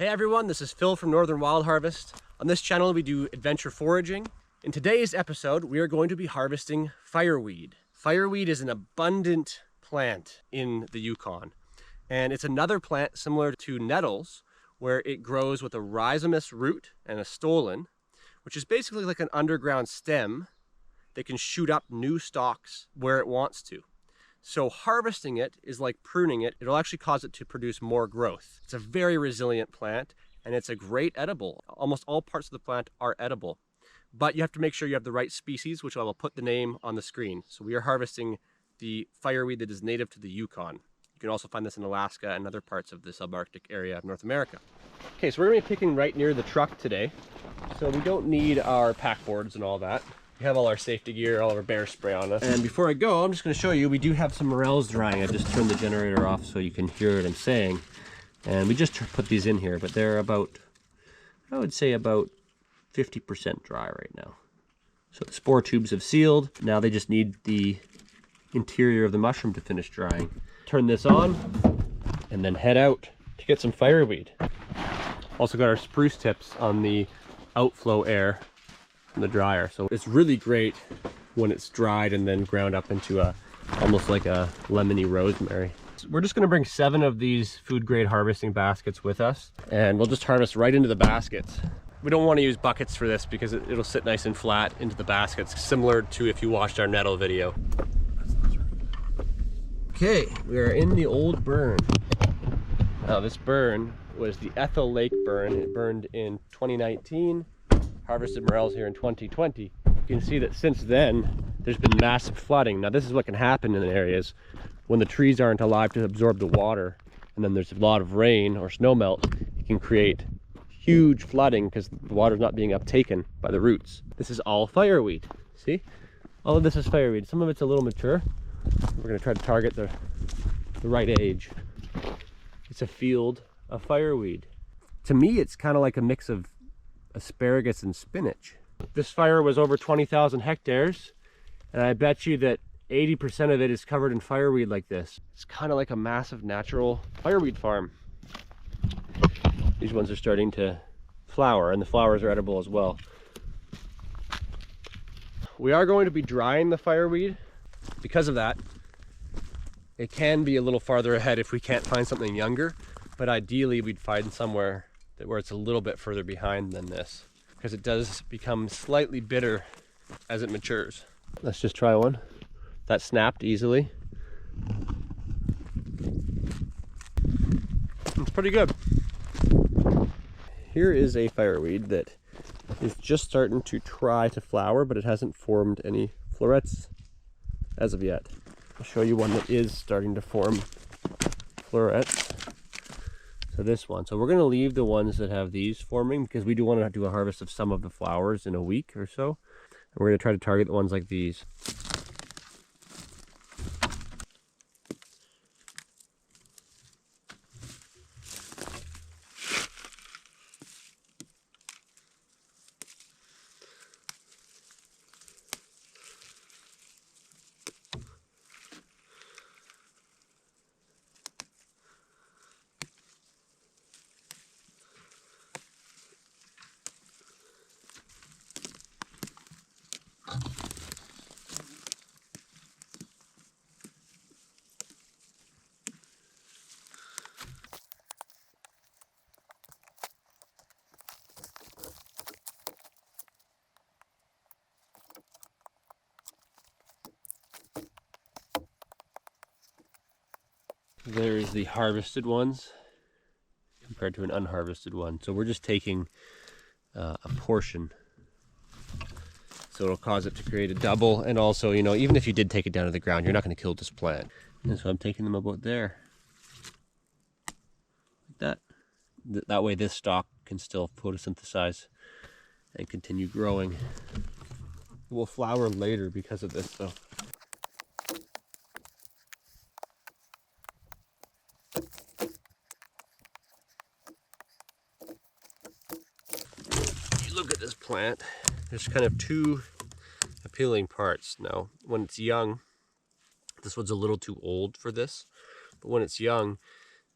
Hey everyone, this is Phil from Northern Wild Harvest. On this channel we do adventure foraging. In today's episode we are going to be harvesting fireweed. Fireweed is an abundant plant in the Yukon, and it's another plant similar to nettles where it grows with a rhizomous root and a stolon, which is basically like an underground stem that can shoot up new stalks where it wants to. So harvesting it is like pruning it. It'll actually cause it to produce more growth. It's a very resilient plant and it's a great edible. Almost all parts of the plant are edible, but you have to make sure you have the right species, which I will put the name on the screen. So we are harvesting the fireweed that is native to the Yukon. You can also find this in Alaska and other parts of the subarctic area of North America. Okay, so we're gonna be picking right near the truck today. So we don't need our pack boards and all that. We have all our safety gear, all of our bear spray on us. And before I go, I'm just going to show you, we do have some morels drying. I just turned the generator off so you can hear what I'm saying. And we just put these in here, but they're about, I would say about 50% dry right now. So the spore tubes have sealed. Now they just need the interior of the mushroom to finish drying. Turn this on and then head out to get some fireweed. Also got our spruce tips on the outflow air from the dryer, so it's really great when it's dried and then ground up into almost like a lemony rosemary. So we're just going to bring 7 of these food grade harvesting baskets with us, and we'll just harvest right into the baskets. We don't want to use buckets for this because it'll sit nice and flat into the baskets, similar to if you watched our nettle video. Okay, we are in the old burn. Now this burn was the Ethel Lake burn. It burned in 2019. Harvested morels here in 2020. You can see that since then there's been massive flooding. Now this is what can happen in areas when the trees aren't alive to absorb the water, and then there's a lot of rain or snow melt. It can create huge flooding because the water's not being uptaken by the roots. This is all fireweed. See, all of this is fireweed. Some of it's a little mature. We're going to try to target the right age. It's a field of fireweed. To me it's kind of like a mix of asparagus and spinach. This fire was over 20,000 hectares, and I bet you that 80% of it is covered in fireweed like this. It's kind of like a massive natural fireweed farm. These ones are starting to flower, and the flowers are edible as well. We are going to be drying the fireweed. Because of that, it can be a little farther ahead if we can't find something younger, but ideally we'd find somewhere where it's a little bit further behind than this, because it does become slightly bitter as it matures. Let's just try one. That snapped easily. It's pretty good. Here is a fireweed that is just starting to try to flower, but it hasn't formed any florets as of yet. I'll show you one that is starting to form florets. So this one. So we're going to leave the ones that have these forming because we do want to do a harvest of some of the flowers in a week or so. And we're going to try to target the ones like these. There's the harvested ones compared to an unharvested one. So we're just taking a portion. So it'll cause it to create a double, and also, you know, even if you did take it down to the ground, you're not going to kill this plant. And so I'm taking them about there. Like that. That way this stalk can still photosynthesize and continue growing. It will flower later because of this though. Look at this plant. There's kind of 2 appealing parts. Now, when it's young, this one's a little too old for this, but when it's young,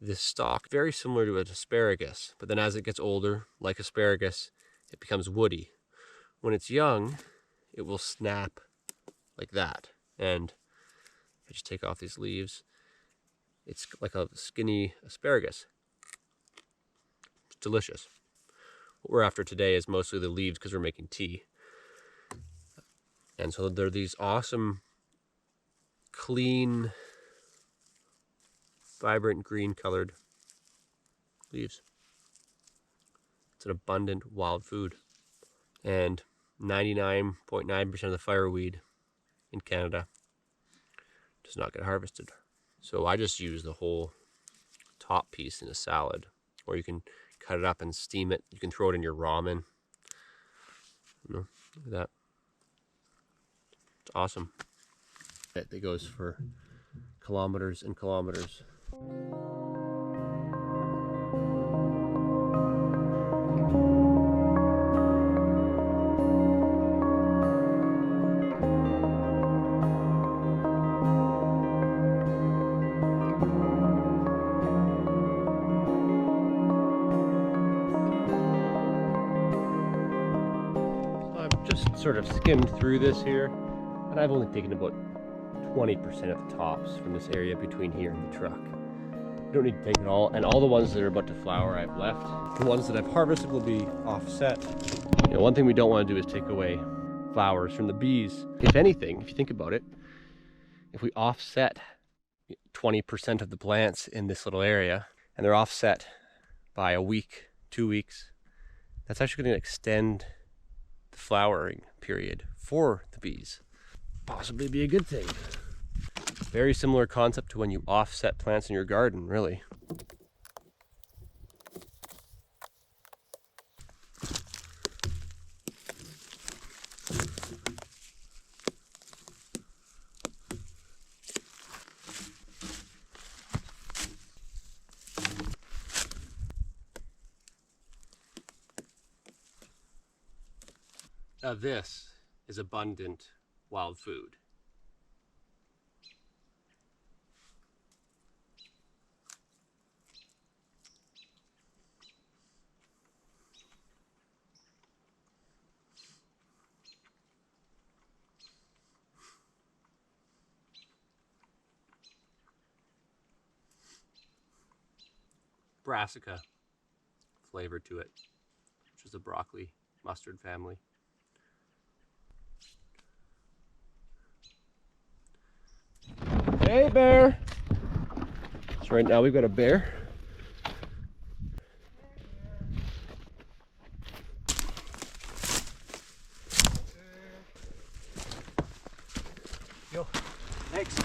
this stalk, very similar to an asparagus, but then as it gets older, like asparagus, it becomes woody. When it's young, it will snap like that. And if I just take off these leaves, it's like a skinny asparagus. It's delicious. What we're after today is mostly the leaves because we're making tea. And so they're these awesome, clean, vibrant green colored leaves. It's an abundant wild food. And 99.9% of the fireweed in Canada does not get harvested. So I just use the whole top piece in a salad, or you can cut it up and steam it. You can throw it in your ramen. Look at that. It's awesome. It goes for kilometers and kilometers. Just sort of skimmed through this here, and I've only taken about 20% of the tops from this area between here and the truck. You don't need to take it all, and all the ones that are about to flower I've left. The ones that I've harvested will be offset. You know, one thing we don't want to do is take away flowers from the bees. If anything, if you think about it, if we offset 20% of the plants in this little area, and they're offset by a week, 2 weeks, that's actually going to extend the flowering period for the bees. Possibly be a good thing. Very similar concept to when you offset plants in your garden, really. Now this is abundant wild food. Brassica flavor to it, which is the broccoli mustard family. Hey, bear! So right now we've got a bear. Yo, thanks.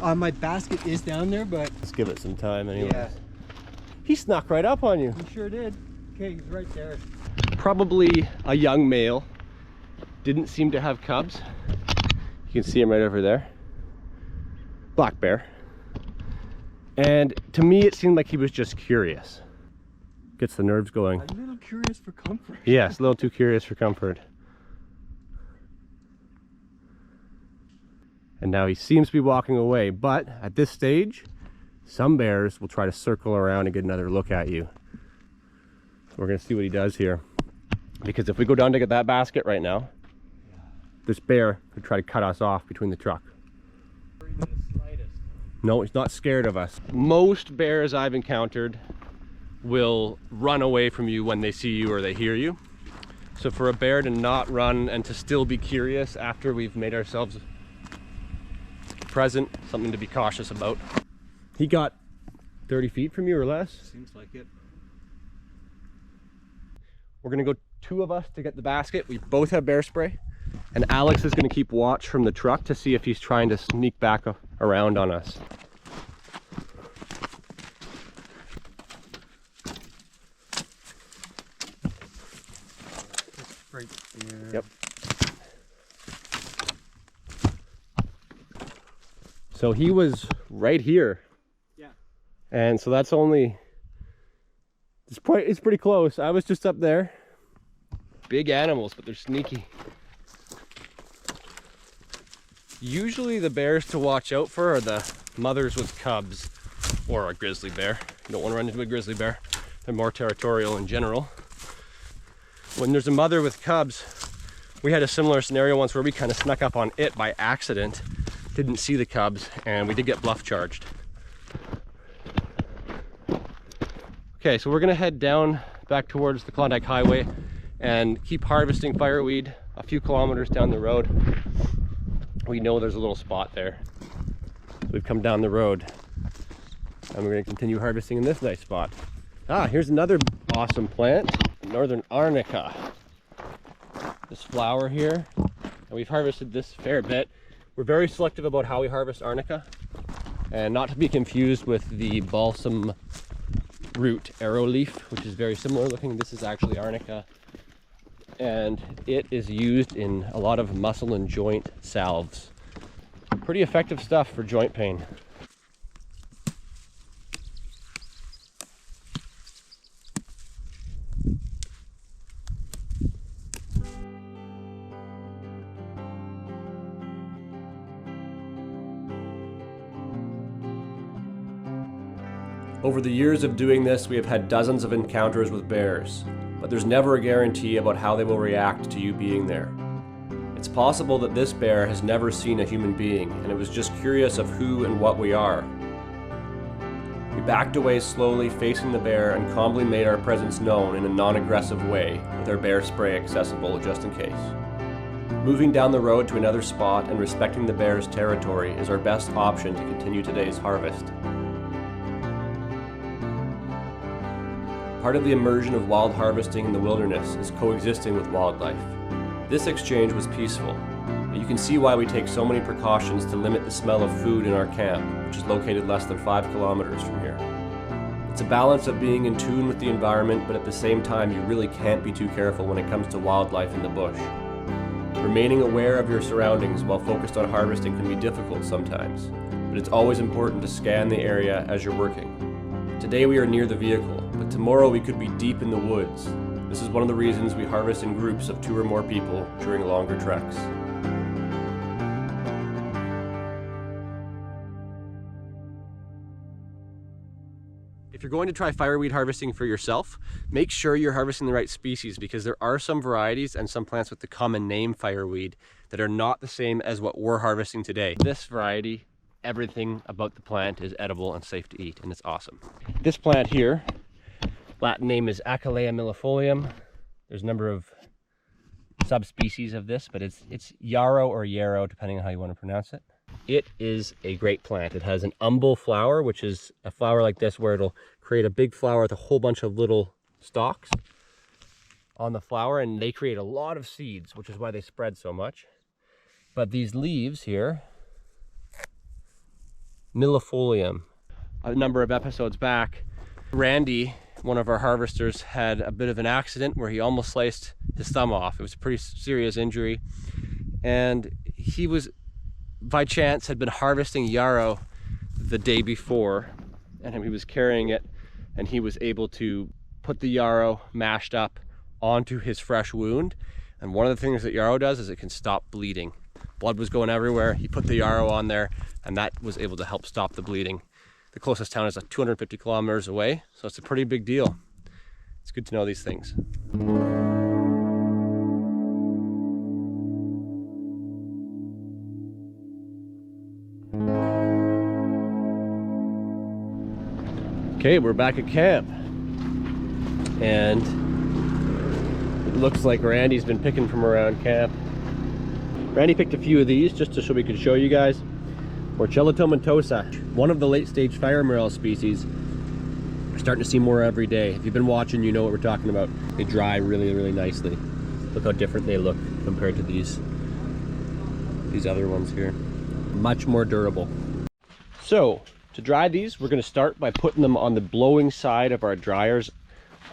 My basket is down there, but... Let's give it some time anyway. Yeah. He snuck right up on you. He sure did. Okay, he's right there. Probably a young male. Didn't seem to have cubs. You can see him right over there. Black bear. And to me it seemed like he was just curious. Gets the nerves going. A little curious for comfort. Yes, a little too curious for comfort. And now he seems to be walking away, but at this stage some bears will try to circle around and get another look at you. So we're gonna see what he does here. Because if we go down to get that basket right now, this bear could try to cut us off between the truck. No, he's not scared of us. Most bears I've encountered will run away from you when they see you or they hear you. So for a bear to not run and to still be curious after we've made ourselves present, something to be cautious about. He got 30 feet from you or less. Seems like it. We're gonna go 2 of us to get the basket. We both have bear spray. And Alex is gonna keep watch from the truck to see if he's trying to sneak back around on us. Right there. Yep. So he was right here. Yeah. And so that's only, it's pretty close. I was just up there. Big animals, but they're sneaky. Usually the bears to watch out for are the mothers with cubs. or a grizzly bear. You don't want to run into a grizzly bear. They're more territorial in general. When there's a mother with cubs, we had a similar scenario once where we kind of snuck up on it by accident, didn't see the cubs, and we did get bluff charged. Okay, so we're gonna head down back towards the Klondike Highway and keep harvesting fireweed a few kilometers down the road. We know there's a little spot there. We've come down the road and we're gonna continue harvesting in this nice spot. Ah, here's another awesome plant, Northern Arnica. This flower here, and we've harvested this a fair bit. We're very selective about how we harvest Arnica, and not to be confused with the balsam root arrow leaf, which is very similar looking. This is actually Arnica, and it is used in a lot of muscle and joint salves. Pretty effective stuff for joint pain. Over the years of doing this, we have had dozens of encounters with bears, but there's never a guarantee about how they will react to you being there. It's possible that this bear has never seen a human being, and it was just curious of who and what we are. We backed away slowly, facing the bear, and calmly made our presence known in a non-aggressive way, with our bear spray accessible just in case. Moving down the road to another spot and respecting the bear's territory is our best option to continue today's harvest. Part of the immersion of wild harvesting in the wilderness is coexisting with wildlife. This exchange was peaceful, but you can see why we take so many precautions to limit the smell of food in our camp, which is located less than 5 kilometers from here. It's a balance of being in tune with the environment, but at the same time you really can't be too careful when it comes to wildlife in the bush. Remaining aware of your surroundings while focused on harvesting can be difficult sometimes, but it's always important to scan the area as you're working. Today we are near the vehicle, but tomorrow we could be deep in the woods. This is one of the reasons we harvest in groups of 2 or more people during longer treks. If you're going to try fireweed harvesting for yourself, make sure you're harvesting the right species, because there are some varieties and some plants with the common name fireweed that are not the same as what we're harvesting today. This variety, everything about the plant is edible and safe to eat, and it's awesome. This plant here, Latin name is Achillea millefolium. There's a number of subspecies of this, but it's Yarrow or Yarrow, depending on how you want to pronounce it. It is a great plant. It has an umbel flower, which is a flower like this where it'll create a big flower with a whole bunch of little stalks on the flower, and they create a lot of seeds, which is why they spread so much. But these leaves here, millefolium. A number of episodes back, Randy, one of our harvesters, had a bit of an accident where he almost sliced his thumb off. It was a pretty serious injury, and he was, by chance, had been harvesting yarrow the day before, and he was carrying it, and he was able to put the yarrow mashed up onto his fresh wound. And one of the things that yarrow does is it can stop bleeding. Blood was going everywhere. He put the yarrow on there, and that was able to help stop the bleeding. The closest town is 250 kilometers away, so it's a pretty big deal. It's good to know these things. Okay, we're back at camp, and it looks like Randy's been picking from around camp. Randy picked a few of these just so we could show you guys. Morchella tomentosa, one of the late stage fire morel species. We're starting to see more every day. If you've been watching, you know what we're talking about. They dry really, really nicely. Look how different they look compared to these other ones here. Much more durable. So, to dry these, we're gonna start by putting them on the blowing side of our dryers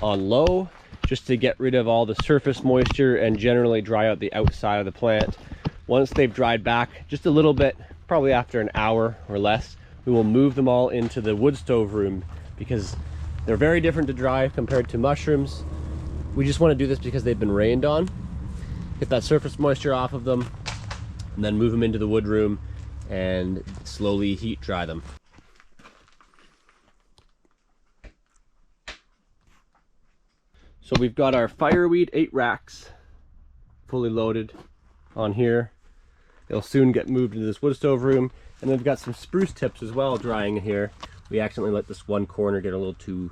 on low, just to get rid of all the surface moisture and generally dry out the outside of the plant. Once they've dried back just a little bit, probably after an hour or less, we will move them all into the wood stove room, because they're very different to dry compared to mushrooms. We just want to do this because they've been rained on. Get that surface moisture off of them, and then move them into the wood room and slowly heat dry them. So we've got our Fireweed 8 racks fully loaded on here. They'll soon get moved into this wood stove room. And then we've got some spruce tips as well drying in here. We accidentally let this one corner get a little too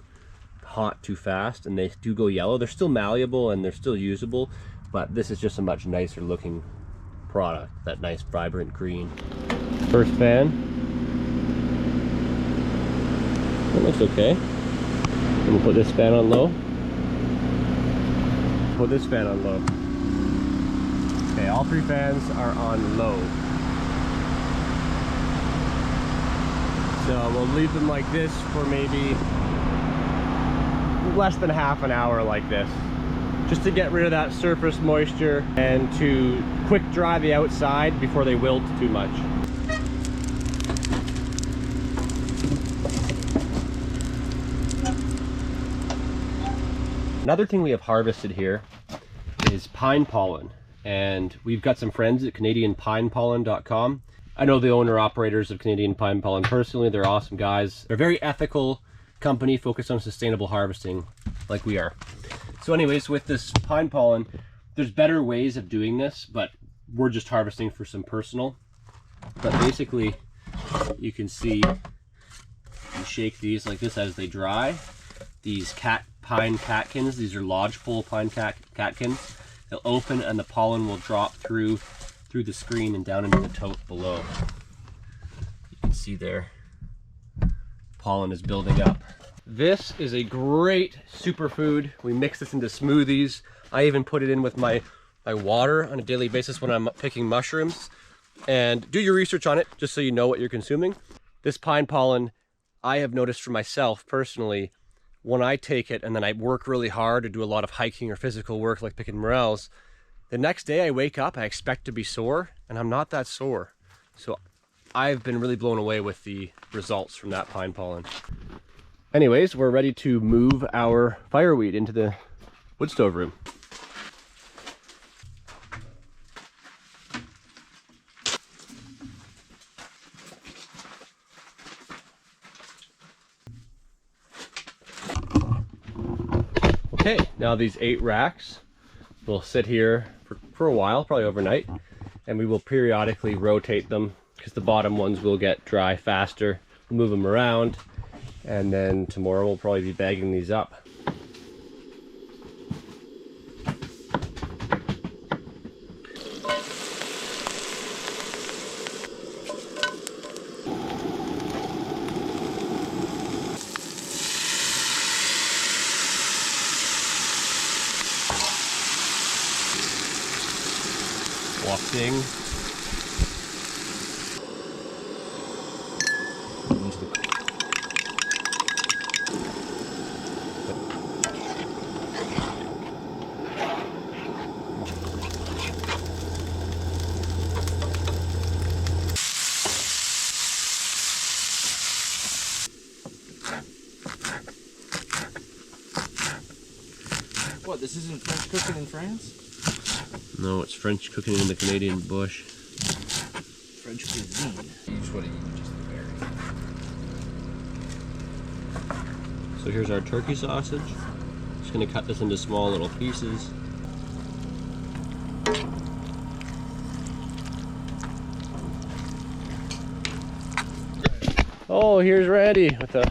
hot too fast, and they do go yellow. They're still malleable and they're still usable, but this is just a much nicer looking product. That nice vibrant green. First fan. That looks okay. And we'll put this fan on low. Put this fan on low. Okay, all 3 fans are on low. So we'll leave them like this for maybe less than half an hour like this, just to get rid of that surface moisture and to quick dry the outside before they wilt too much. Another thing we have harvested here is pine pollen, and we've got some friends at CanadianPinePollen.com. I know the owner operators of Canadian Pine Pollen personally. They're awesome guys. They're a very ethical company focused on sustainable harvesting like we are. So anyways, with this pine pollen, there's better ways of doing this, but we're just harvesting for some personal. But basically, you can see, you shake these like this as they dry. These pine catkins, these are lodgepole pine catkins. They'll open and the pollen will drop through the screen and down into the tote below. You can see there, pollen is building up. This is a great superfood. We mix this into smoothies. I even put it in with my water on a daily basis when I'm picking mushrooms. And do your research on it just so you know what you're consuming. This pine pollen, I have noticed for myself personally, when I take it and then I work really hard or do a lot of hiking or physical work like picking morels, the next day I wake up, I expect to be sore, and I'm not that sore. So I've been really blown away with the results from that pine pollen. Anyways, we're ready to move our fireweed into the wood stove room. Okay, now these 8 racks will sit here for a while, probably overnight, and we will periodically rotate them because the bottom ones will get dry faster. We'll move them around, and then tomorrow we'll probably be bagging these up. Wafting into the What, this isn't French cooking in France? No, it's French cooking in the Canadian bush. French cuisine. You just want to eat just the berry. So here's our turkey sausage. Just gonna cut this into small little pieces. Oh, here's Randy with a,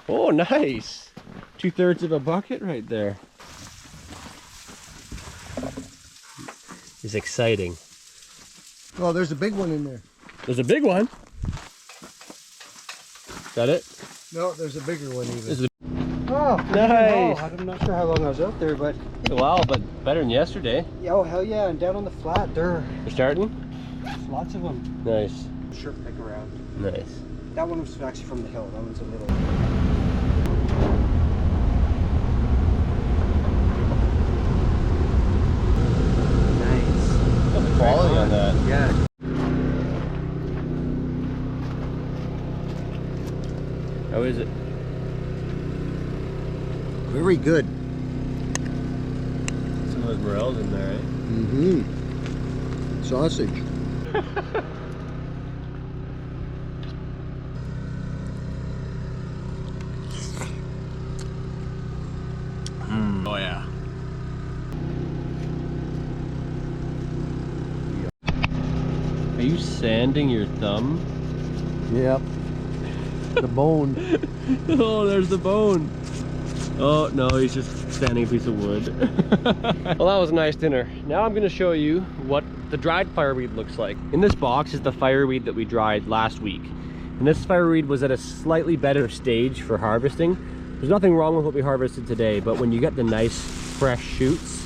oh nice! 2/3 of a bucket right there. Is exciting. Oh, there's a big one in there. There's a big one. Is that it? No, there's a bigger one even. This is Oh, nice. I'm not sure how long I was out there, but wow, but better than yesterday. oh hell yeah! And down on the flat, there's You're starting? lots of them. Nice. Sure, pick around. Nice. That one was actually from the hill. That one's a little. Nice. Look at the quality on that. Yeah. How is it? Very good. Some of those morels in there, eh? Mm-hmm. Sausage. Oh yeah. sanding your thumb? Yep. The bone. Oh, there's the bone. Oh no, he's just sanding a piece of wood. Well, that was a nice dinner. Now I'm gonna show you what the dried fireweed looks like. In this box is the fireweed that we dried last week. And this fireweed was at a slightly better stage for harvesting. There's nothing wrong with what we harvested today, but when you get the nice fresh shoots,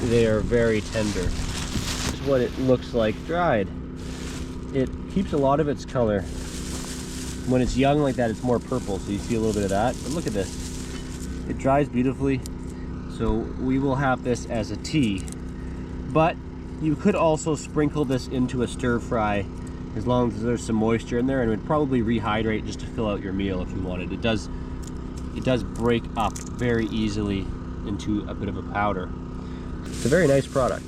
they are very tender. This is what it looks like dried. It keeps a lot of its color. When it's young like that, it's more purple, so you see a little bit of that. But look at this. It dries beautifully, so we will have this as a tea. But you could also sprinkle this into a stir fry as long as there's some moisture in there, and it would probably rehydrate just to fill out your meal if you wanted. It does break up very easily into a bit of a powder. It's a very nice product.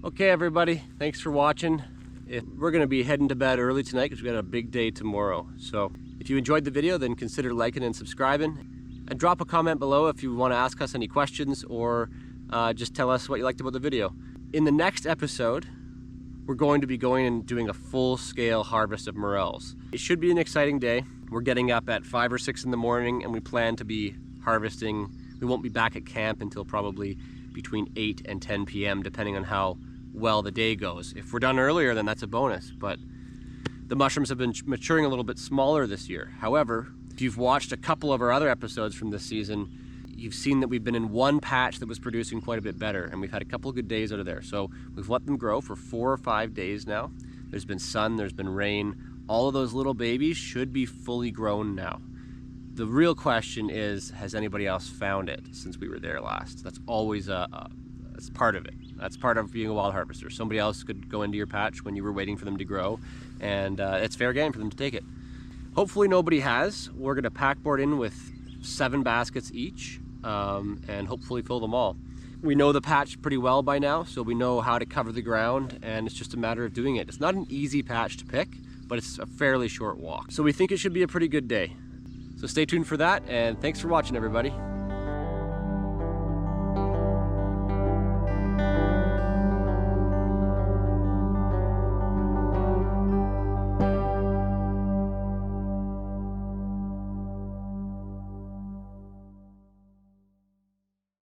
Okay everybody, thanks for watching. We're gonna be heading to bed early tonight because we've got a big day tomorrow. So if you enjoyed the video, then consider liking and subscribing. And drop a comment below if you want to ask us any questions, or just tell us what you liked about the video. In the next episode, we're going to be going and doing a full-scale harvest of morels. It should be an exciting day. We're getting up at 5 or 6 in the morning, and we plan to be harvesting. We won't be back at camp until probably between 8 and 10 p.m. depending on how well the day goes. If we're done earlier, then that's a bonus, but the mushrooms have been maturing a little bit smaller this year. However, if you've watched a couple of our other episodes from this season, you've seen that we've been in one patch that was producing quite a bit better, and we've had a couple of good days out of there. So we've let them grow for 4 or 5 days now. There's been sun, there's been rain. All of those little babies should be fully grown now. The real question is, has anybody else found it since we were there last? That's always that's part of it. That's part of being a wild harvester. Somebody else could go into your patch when you were waiting for them to grow, and it's fair game for them to take it. Hopefully nobody has. We're gonna pack board in with 7 baskets each, and hopefully fill them all. We know the patch pretty well by now, so we know how to cover the ground, and it's just a matter of doing it. It's not an easy patch to pick, but it's a fairly short walk. So we think it should be a pretty good day. So stay tuned for that, and thanks for watching, everybody.